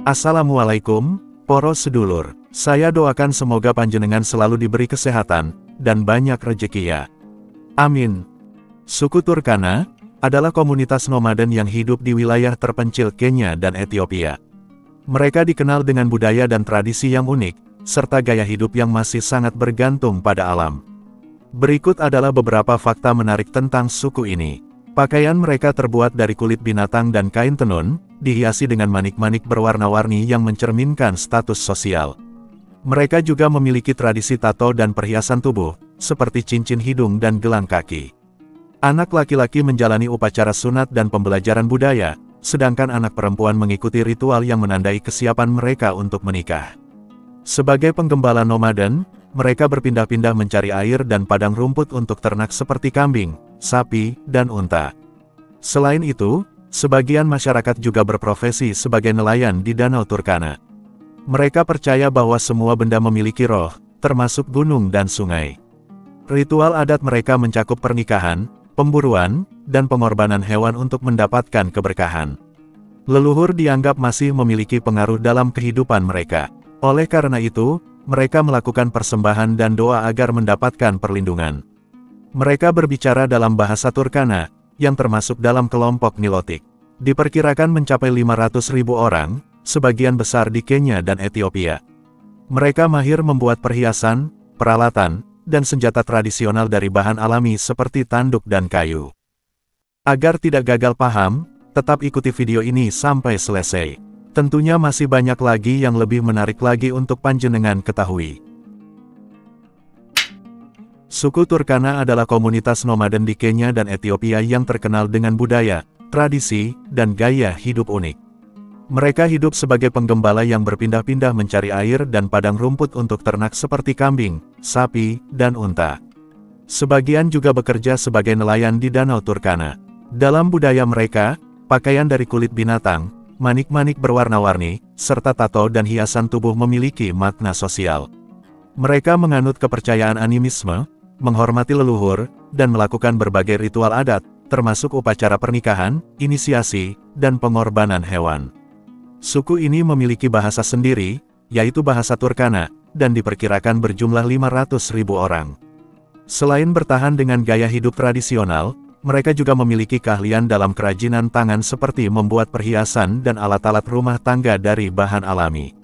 Assalamualaikum, poro sedulur. Saya doakan semoga panjenengan selalu diberi kesehatan, dan banyak rezeki ya. Amin. Suku Turkana adalah komunitas nomaden yang hidup di wilayah terpencil Kenya dan Ethiopia. Mereka dikenal dengan budaya dan tradisi yang unik, serta gaya hidup yang masih sangat bergantung pada alam. Berikut adalah beberapa fakta menarik tentang suku ini. Pakaian mereka terbuat dari kulit binatang dan kain tenun, dihiasi dengan manik-manik berwarna-warni yang mencerminkan status sosial. Mereka juga memiliki tradisi tato dan perhiasan tubuh, seperti cincin hidung dan gelang kaki. Anak laki-laki menjalani upacara sunat dan pembelajaran budaya, sedangkan anak perempuan mengikuti ritual yang menandai kesiapan mereka untuk menikah. Sebagai penggembala nomaden, mereka berpindah-pindah mencari air dan padang rumput untuk ternak seperti kambing, sapi, dan unta. Selain itu, sebagian masyarakat juga berprofesi sebagai nelayan di Danau Turkana. Mereka percaya bahwa semua benda memiliki roh, termasuk gunung dan sungai. Ritual adat mereka mencakup pernikahan, pemburuan, dan pengorbanan hewan untuk mendapatkan keberkahan. Leluhur dianggap masih memiliki pengaruh dalam kehidupan mereka. Oleh karena itu, mereka melakukan persembahan dan doa agar mendapatkan perlindungan. Mereka berbicara dalam bahasa Turkana, yang termasuk dalam kelompok Nilotik. Diperkirakan mencapai 500.000 orang, sebagian besar di Kenya dan Ethiopia. Mereka mahir membuat perhiasan, peralatan, dan senjata tradisional dari bahan alami seperti tanduk dan kayu. Agar tidak gagal paham, tetap ikuti video ini sampai selesai. Tentunya masih banyak lagi yang lebih menarik lagi untuk panjenengan ketahui. Suku Turkana adalah komunitas nomaden di Kenya dan Ethiopia yang terkenal dengan budaya, tradisi, dan gaya hidup unik. Mereka hidup sebagai penggembala yang berpindah-pindah mencari air dan padang rumput untuk ternak seperti kambing, sapi, dan unta. Sebagian juga bekerja sebagai nelayan di Danau Turkana. Dalam budaya mereka, pakaian dari kulit binatang, manik-manik berwarna-warni, serta tato dan hiasan tubuh memiliki makna sosial. Mereka menganut kepercayaan animisme, menghormati leluhur, dan melakukan berbagai ritual adat, termasuk upacara pernikahan, inisiasi, dan pengorbanan hewan. Suku ini memiliki bahasa sendiri, yaitu bahasa Turkana, dan diperkirakan berjumlah 500.000 orang. Selain bertahan dengan gaya hidup tradisional, mereka juga memiliki keahlian dalam kerajinan tangan seperti membuat perhiasan dan alat-alat rumah tangga dari bahan alami.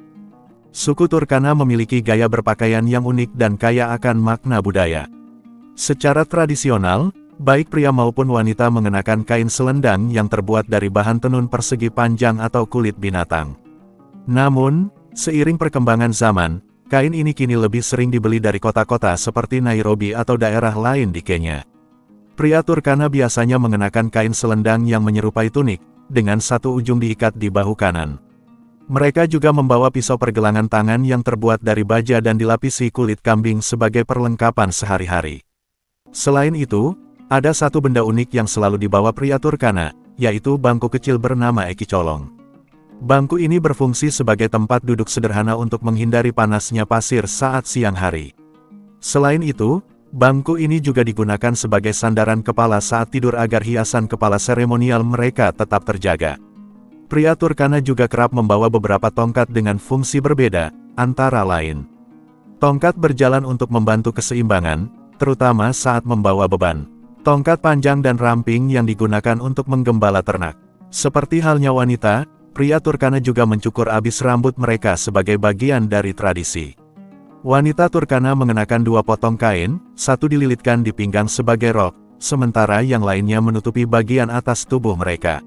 Suku Turkana memiliki gaya berpakaian yang unik dan kaya akan makna budaya. Secara tradisional, baik pria maupun wanita mengenakan kain selendang yang terbuat dari bahan tenun persegi panjang atau kulit binatang. Namun, seiring perkembangan zaman, kain ini kini lebih sering dibeli dari kota-kota seperti Nairobi atau daerah lain di Kenya. Pria Turkana biasanya mengenakan kain selendang yang menyerupai tunik, dengan satu ujung diikat di bahu kanan. Mereka juga membawa pisau pergelangan tangan yang terbuat dari baja dan dilapisi kulit kambing sebagai perlengkapan sehari-hari. Selain itu, ada satu benda unik yang selalu dibawa pria Turkana, yaitu bangku kecil bernama eki colong. Bangku ini berfungsi sebagai tempat duduk sederhana untuk menghindari panasnya pasir saat siang hari. Selain itu, bangku ini juga digunakan sebagai sandaran kepala saat tidur agar hiasan kepala seremonial mereka tetap terjaga. Pria Turkana juga kerap membawa beberapa tongkat dengan fungsi berbeda, antara lain. Tongkat berjalan untuk membantu keseimbangan, terutama saat membawa beban. Tongkat panjang dan ramping yang digunakan untuk menggembala ternak. Seperti halnya wanita, pria Turkana juga mencukur abis rambut mereka sebagai bagian dari tradisi. Wanita Turkana mengenakan dua potong kain, satu dililitkan di pinggang sebagai rok, sementara yang lainnya menutupi bagian atas tubuh mereka.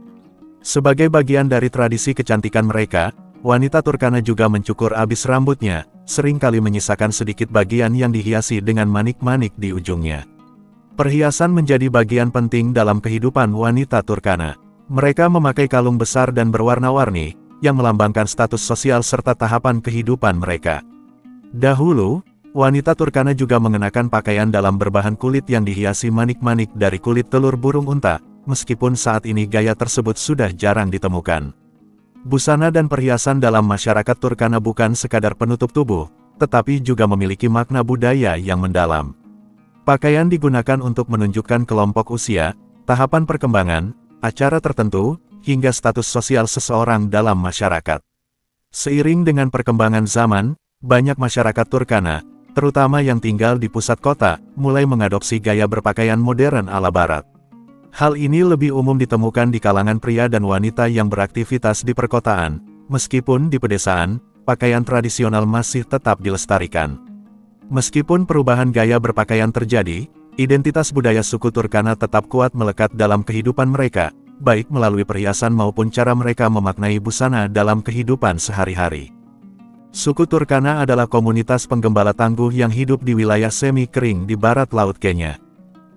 Sebagai bagian dari tradisi kecantikan mereka, wanita Turkana juga mencukur abis rambutnya, seringkali menyisakan sedikit bagian yang dihiasi dengan manik-manik di ujungnya. Perhiasan menjadi bagian penting dalam kehidupan wanita Turkana. Mereka memakai kalung besar dan berwarna-warni, yang melambangkan status sosial serta tahapan kehidupan mereka. Dahulu, wanita Turkana juga mengenakan pakaian dalam berbahan kulit yang dihiasi manik-manik dari kulit telur burung unta, meskipun saat ini gaya tersebut sudah jarang ditemukan. Busana dan perhiasan dalam masyarakat Turkana bukan sekadar penutup tubuh, tetapi juga memiliki makna budaya yang mendalam. Pakaian digunakan untuk menunjukkan kelompok usia, tahapan perkembangan, acara tertentu, hingga status sosial seseorang dalam masyarakat. Seiring dengan perkembangan zaman, banyak masyarakat Turkana, terutama yang tinggal di pusat kota, mulai mengadopsi gaya berpakaian modern ala barat. Hal ini lebih umum ditemukan di kalangan pria dan wanita yang beraktivitas di perkotaan, meskipun di pedesaan, pakaian tradisional masih tetap dilestarikan. Meskipun perubahan gaya berpakaian terjadi, identitas budaya suku Turkana tetap kuat melekat dalam kehidupan mereka, baik melalui perhiasan maupun cara mereka memaknai busana dalam kehidupan sehari-hari. Suku Turkana adalah komunitas penggembala tangguh yang hidup di wilayah semi-kering di barat Laut Kenya.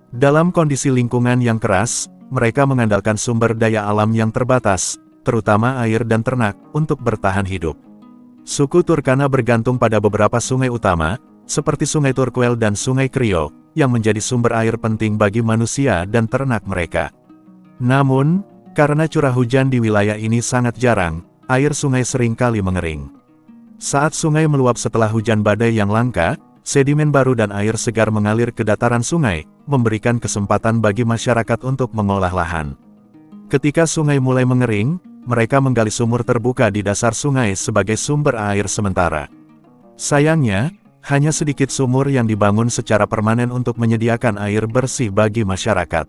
Dalam kondisi lingkungan yang keras, mereka mengandalkan sumber daya alam yang terbatas, terutama air dan ternak, untuk bertahan hidup. Suku Turkana bergantung pada beberapa sungai utama, seperti Sungai Turkwel dan Sungai Krio, yang menjadi sumber air penting bagi manusia dan ternak mereka. Namun, karena curah hujan di wilayah ini sangat jarang, air sungai sering kali mengering. Saat sungai meluap setelah hujan badai yang langka, sedimen baru dan air segar mengalir ke dataran sungai, memberikan kesempatan bagi masyarakat untuk mengolah lahan. Ketika sungai mulai mengering, mereka menggali sumur terbuka di dasar sungai sebagai sumber air sementara. Sayangnya, hanya sedikit sumur yang dibangun secara permanen untuk menyediakan air bersih bagi masyarakat.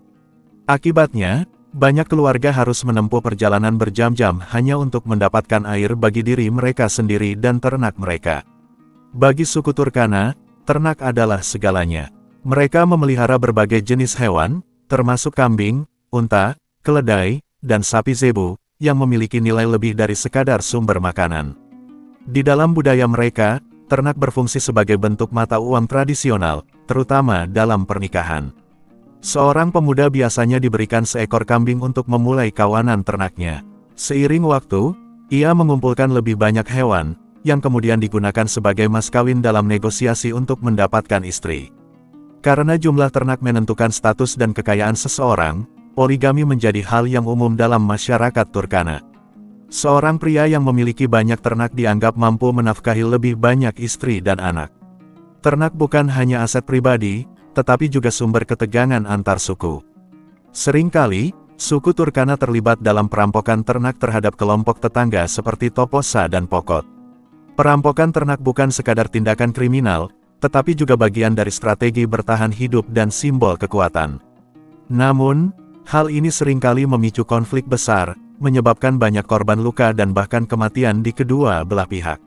Akibatnya, banyak keluarga harus menempuh perjalanan berjam-jam hanya untuk mendapatkan air bagi diri mereka sendiri dan ternak mereka. Bagi suku Turkana, ternak adalah segalanya. Mereka memelihara berbagai jenis hewan, termasuk kambing, unta, keledai, dan sapi zebu, yang memiliki nilai lebih dari sekadar sumber makanan. Di dalam budaya mereka, ternak berfungsi sebagai bentuk mata uang tradisional, terutama dalam pernikahan. Seorang pemuda biasanya diberikan seekor kambing untuk memulai kawanan ternaknya. Seiring waktu, ia mengumpulkan lebih banyak hewan, yang kemudian digunakan sebagai mas kawin dalam negosiasi untuk mendapatkan istri. Karena jumlah ternak menentukan status dan kekayaan seseorang, poligami menjadi hal yang umum dalam masyarakat Turkana. Seorang pria yang memiliki banyak ternak dianggap mampu menafkahi lebih banyak istri dan anak. Ternak bukan hanya aset pribadi, tetapi juga sumber ketegangan antar suku. Seringkali, suku Turkana terlibat dalam perampokan ternak terhadap kelompok tetangga seperti Toposa dan Pokot. Perampokan ternak bukan sekadar tindakan kriminal, tetapi juga bagian dari strategi bertahan hidup dan simbol kekuatan. Namun, hal ini seringkali memicu konflik besar, menyebabkan banyak korban luka dan bahkan kematian di kedua belah pihak.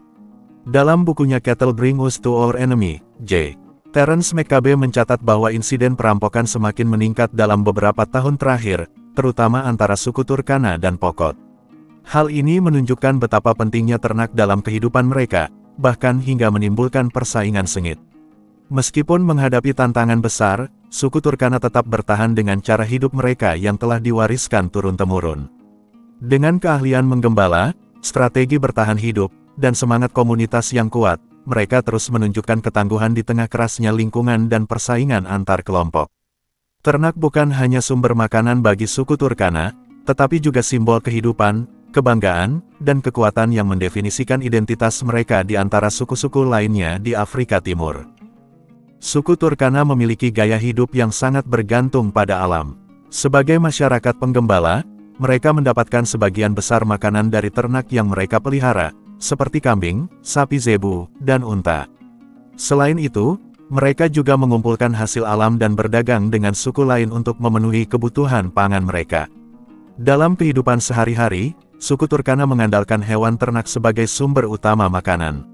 Dalam bukunya Cattle Bring Us to Our Enemy, J. Terence McCabe mencatat bahwa insiden perampokan semakin meningkat dalam beberapa tahun terakhir, terutama antara suku Turkana dan Pokot. Hal ini menunjukkan betapa pentingnya ternak dalam kehidupan mereka, bahkan hingga menimbulkan persaingan sengit. Meskipun menghadapi tantangan besar, suku Turkana tetap bertahan dengan cara hidup mereka yang telah diwariskan turun-temurun. Dengan keahlian menggembala, strategi bertahan hidup, dan semangat komunitas yang kuat, mereka terus menunjukkan ketangguhan di tengah kerasnya lingkungan dan persaingan antar kelompok. Ternak bukan hanya sumber makanan bagi suku Turkana, tetapi juga simbol kehidupan, kebanggaan, dan kekuatan yang mendefinisikan identitas mereka di antara suku-suku lainnya di Afrika Timur. Suku Turkana memiliki gaya hidup yang sangat bergantung pada alam. Sebagai masyarakat penggembala, mereka mendapatkan sebagian besar makanan dari ternak yang mereka pelihara, seperti kambing, sapi zebu, dan unta. Selain itu, mereka juga mengumpulkan hasil alam dan berdagang dengan suku lain untuk memenuhi kebutuhan pangan mereka. Dalam kehidupan sehari-hari, suku Turkana mengandalkan hewan ternak sebagai sumber utama makanan.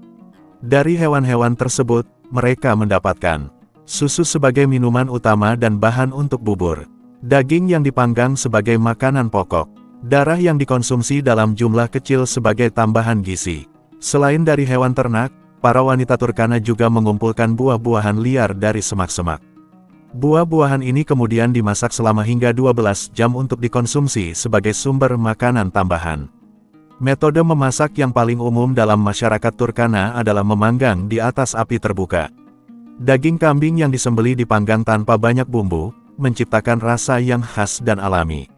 Dari hewan-hewan tersebut, mereka mendapatkan susu sebagai minuman utama dan bahan untuk bubur, daging yang dipanggang sebagai makanan pokok, darah yang dikonsumsi dalam jumlah kecil sebagai tambahan gizi. Selain dari hewan ternak, para wanita Turkana juga mengumpulkan buah-buahan liar dari semak-semak. Buah-buahan ini kemudian dimasak selama hingga 12 jam untuk dikonsumsi sebagai sumber makanan tambahan. Metode memasak yang paling umum dalam masyarakat Turkana adalah memanggang di atas api terbuka. Daging kambing yang disembelih dipanggang tanpa banyak bumbu, menciptakan rasa yang khas dan alami.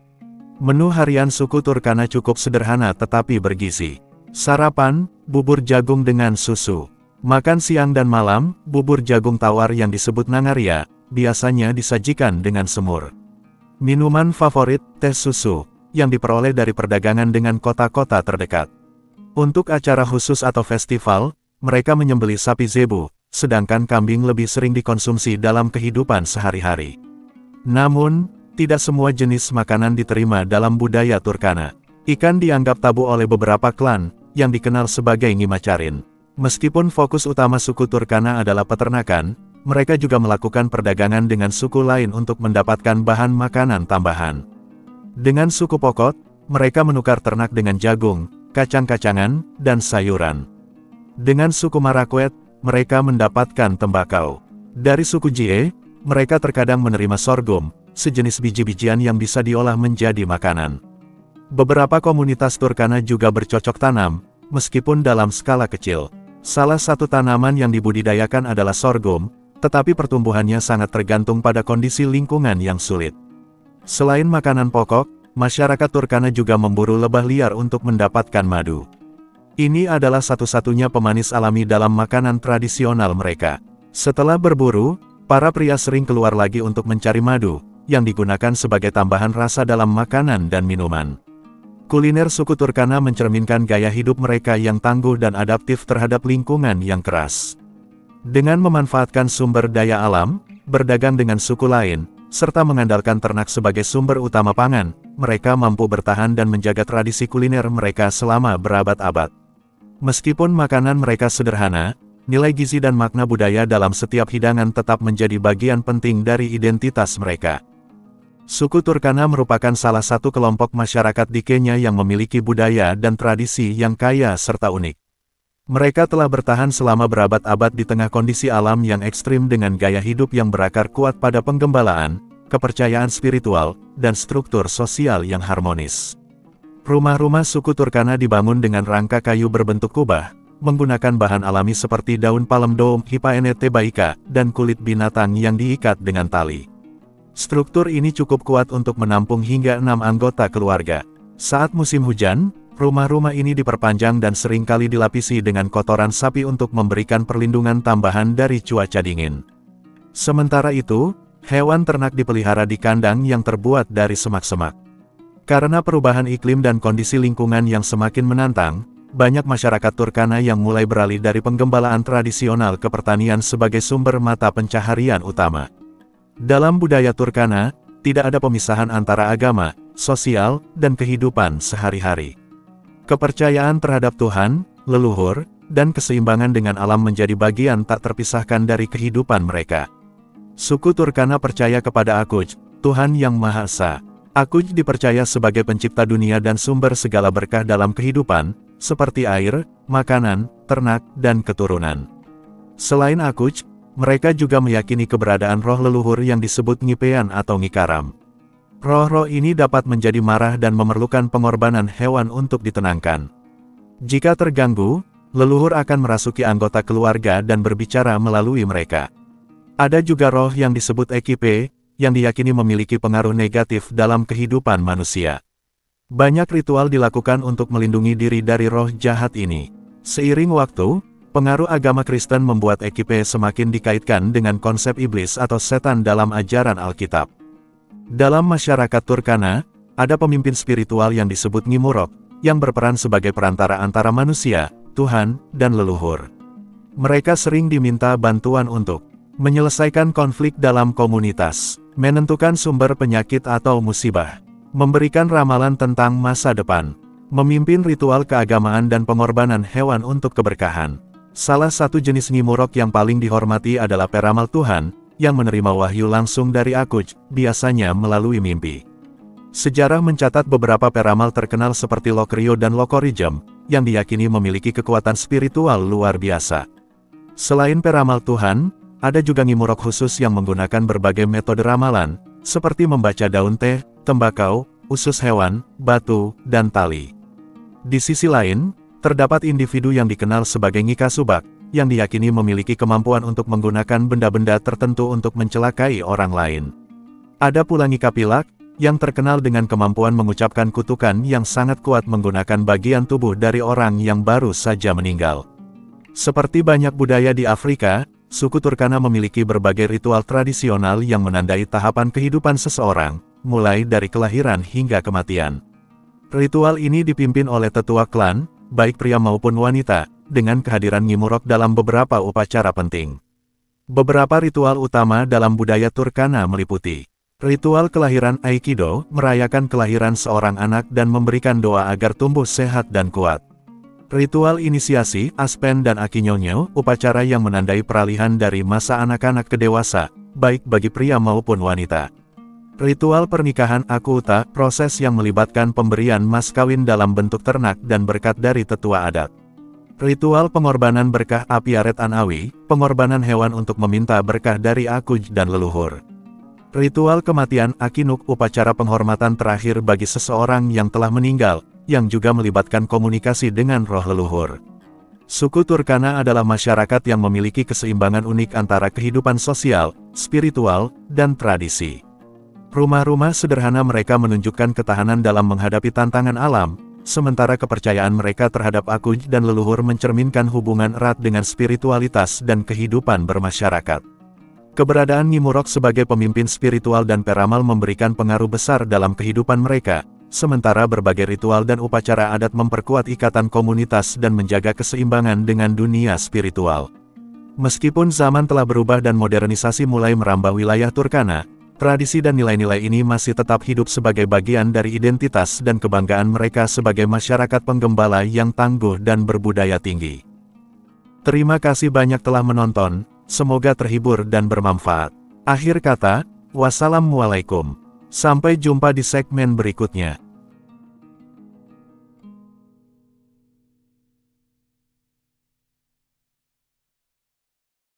Menu harian suku Turkana cukup sederhana tetapi bergizi. Sarapan, bubur jagung dengan susu. Makan siang dan malam, bubur jagung tawar yang disebut nangaria, biasanya disajikan dengan semur. Minuman favorit, teh susu, yang diperoleh dari perdagangan dengan kota-kota terdekat. Untuk acara khusus atau festival, mereka menyembelih sapi zebu, sedangkan kambing lebih sering dikonsumsi dalam kehidupan sehari-hari. Namun, tidak semua jenis makanan diterima dalam budaya Turkana. Ikan dianggap tabu oleh beberapa klan, yang dikenal sebagai Ngimacarin. Meskipun fokus utama suku Turkana adalah peternakan, mereka juga melakukan perdagangan dengan suku lain untuk mendapatkan bahan makanan tambahan. Dengan suku Pokot, mereka menukar ternak dengan jagung, kacang-kacangan, dan sayuran. Dengan suku Marakwet, mereka mendapatkan tembakau. Dari suku Jie, mereka terkadang menerima sorghum, sejenis biji-bijian yang bisa diolah menjadi makanan. Beberapa komunitas Turkana juga bercocok tanam, meskipun dalam skala kecil. Salah satu tanaman yang dibudidayakan adalah sorghum, tetapi pertumbuhannya sangat tergantung pada kondisi lingkungan yang sulit. Selain makanan pokok, masyarakat Turkana juga memburu lebah liar untuk mendapatkan madu. Ini adalah satu-satunya pemanis alami dalam makanan tradisional mereka. Setelah berburu, para pria sering keluar lagi untuk mencari madu, yang digunakan sebagai tambahan rasa dalam makanan dan minuman. Kuliner suku Turkana mencerminkan gaya hidup mereka yang tangguh dan adaptif terhadap lingkungan yang keras. Dengan memanfaatkan sumber daya alam, berdagang dengan suku lain, serta mengandalkan ternak sebagai sumber utama pangan, mereka mampu bertahan dan menjaga tradisi kuliner mereka selama berabad-abad. Meskipun makanan mereka sederhana, nilai gizi dan makna budaya dalam setiap hidangan tetap menjadi bagian penting dari identitas mereka. Suku Turkana merupakan salah satu kelompok masyarakat di Kenya yang memiliki budaya dan tradisi yang kaya serta unik. Mereka telah bertahan selama berabad-abad di tengah kondisi alam yang ekstrim dengan gaya hidup yang berakar kuat pada penggembalaan, kepercayaan spiritual, dan struktur sosial yang harmonis. Rumah-rumah suku Turkana dibangun dengan rangka kayu berbentuk kubah, menggunakan bahan alami seperti daun palem doum Hypaena thebaika, dan kulit binatang yang diikat dengan tali. Struktur ini cukup kuat untuk menampung hingga 6 anggota keluarga. Saat musim hujan, rumah-rumah ini diperpanjang dan seringkali dilapisi dengan kotoran sapi untuk memberikan perlindungan tambahan dari cuaca dingin. Sementara itu, hewan ternak dipelihara di kandang yang terbuat dari semak-semak. Karena perubahan iklim dan kondisi lingkungan yang semakin menantang, banyak masyarakat Turkana yang mulai beralih dari penggembalaan tradisional ke pertanian sebagai sumber mata pencaharian utama. Dalam budaya Turkana, tidak ada pemisahan antara agama, sosial, dan kehidupan sehari-hari. Kepercayaan terhadap Tuhan, leluhur, dan keseimbangan dengan alam menjadi bagian tak terpisahkan dari kehidupan mereka. Suku Turkana percaya kepada Akuj, Tuhan yang Maha Esa. Akuj dipercaya sebagai pencipta dunia dan sumber segala berkah dalam kehidupan, seperti air, makanan, ternak, dan keturunan. Selain Akuj, mereka juga meyakini keberadaan roh leluhur yang disebut Ngipean atau Ngikaram. Roh-roh ini dapat menjadi marah dan memerlukan pengorbanan hewan untuk ditenangkan. Jika terganggu, leluhur akan merasuki anggota keluarga dan berbicara melalui mereka. Ada juga roh yang disebut Ekipe, yang diyakini memiliki pengaruh negatif dalam kehidupan manusia. Banyak ritual dilakukan untuk melindungi diri dari roh jahat ini. Seiring waktu, pengaruh agama Kristen membuat Ekipe semakin dikaitkan dengan konsep iblis atau setan dalam ajaran Alkitab. Dalam masyarakat Turkana, ada pemimpin spiritual yang disebut Ngimurok, yang berperan sebagai perantara antara manusia, Tuhan, dan leluhur. Mereka sering diminta bantuan untuk menyelesaikan konflik dalam komunitas, menentukan sumber penyakit atau musibah, memberikan ramalan tentang masa depan, memimpin ritual keagamaan dan pengorbanan hewan untuk keberkahan. Salah satu jenis Ngimurok yang paling dihormati adalah peramal Tuhan, yang menerima wahyu langsung dari Akuj, biasanya melalui mimpi. Sejarah mencatat beberapa peramal terkenal seperti Lokrio dan Lokorijem, yang diyakini memiliki kekuatan spiritual luar biasa. Selain peramal Tuhan, ada juga Ngimurok khusus yang menggunakan berbagai metode ramalan, seperti membaca daun teh, tembakau, usus hewan, batu, dan tali. Di sisi lain, terdapat individu yang dikenal sebagai Ngikasubak, yang diyakini memiliki kemampuan untuk menggunakan benda-benda tertentu untuk mencelakai orang lain. Ada pula Ngikapilak, yang terkenal dengan kemampuan mengucapkan kutukan yang sangat kuat menggunakan bagian tubuh dari orang yang baru saja meninggal. Seperti banyak budaya di Afrika, suku Turkana memiliki berbagai ritual tradisional yang menandai tahapan kehidupan seseorang, mulai dari kelahiran hingga kematian. Ritual ini dipimpin oleh tetua klan, baik pria maupun wanita, dengan kehadiran Nyi Murok dalam beberapa upacara penting. Beberapa ritual utama dalam budaya Turkana meliputi ritual kelahiran Aikido, merayakan kelahiran seorang anak dan memberikan doa agar tumbuh sehat dan kuat. Ritual inisiasi, Aspen dan Akinyonyo, upacara yang menandai peralihan dari masa anak-anak ke dewasa, baik bagi pria maupun wanita. Ritual pernikahan Akuta, proses yang melibatkan pemberian mas kawin dalam bentuk ternak dan berkat dari tetua adat. Ritual pengorbanan berkah Apiaret Anawi, pengorbanan hewan untuk meminta berkah dari Akuj dan leluhur. Ritual kematian Akinuk, upacara penghormatan terakhir bagi seseorang yang telah meninggal, yang juga melibatkan komunikasi dengan roh leluhur. Suku Turkana adalah masyarakat yang memiliki keseimbangan unik antara kehidupan sosial, spiritual, dan tradisi. Rumah-rumah sederhana mereka menunjukkan ketahanan dalam menghadapi tantangan alam, sementara kepercayaan mereka terhadap Akuj dan leluhur mencerminkan hubungan erat dengan spiritualitas dan kehidupan bermasyarakat. Keberadaan Nyi Murok sebagai pemimpin spiritual dan peramal memberikan pengaruh besar dalam kehidupan mereka, sementara berbagai ritual dan upacara adat memperkuat ikatan komunitas dan menjaga keseimbangan dengan dunia spiritual. Meskipun zaman telah berubah dan modernisasi mulai merambah wilayah Turkana, tradisi dan nilai-nilai ini masih tetap hidup sebagai bagian dari identitas dan kebanggaan mereka sebagai masyarakat penggembala yang tangguh dan berbudaya tinggi. Terima kasih banyak telah menonton. Semoga terhibur dan bermanfaat. Akhir kata, wassalamualaikum. Sampai jumpa di segmen berikutnya.